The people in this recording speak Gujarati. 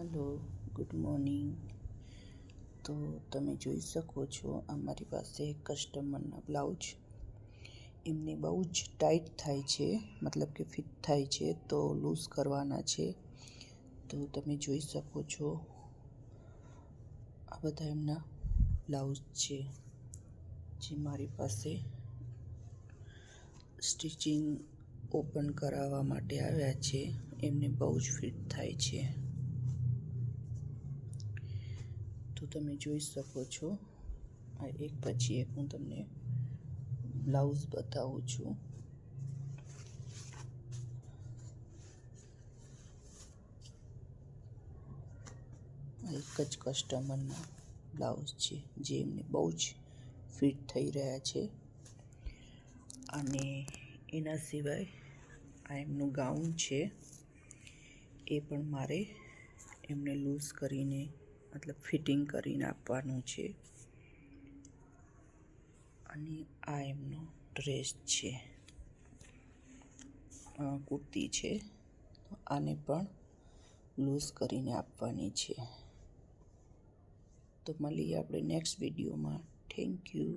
Hello, good morning. તો તમે જોઈ શકો છો અમારી પાસે કસ્ટમરના બ્લાઉઝ એમને બહુ જ ટાઈટ થાય છે, મતલબ કે ફિટ થાય છે, તો લૂઝ કરવાના છે. તો તમે જોઈ શકો છો આ બધા એમના બ્લાઉઝ છે જે મારી પાસે સ્ટિચિંગ ઓપન કરાવવા માટે આવ્યા છે. એમને બહુ જ ફિટ થાય છે. તો તમે જોઈ શકો છો આ એક પછી એક હું તમને બ્લાઉઝ બતાવું છું. આ એક જ કસ્ટમરના બ્લાઉઝ છે જે એમને બહુ જ ફિટ થઈ રહ્યા છે. અને એના સિવાય આ એમનું ગાઉન છે, એ પણ મારે એમને લૂઝ કરીને મતલબ ફિટિંગ કરીને આપવાનું છે. અને આ એમનો ડ્રેસ છે, કુર્તી છે, તો આને પણ લૂઝ કરીને આપવાની છે. તો મળીએ આપણે નેક્સ્ટ વિડીયોમાં. Thank you.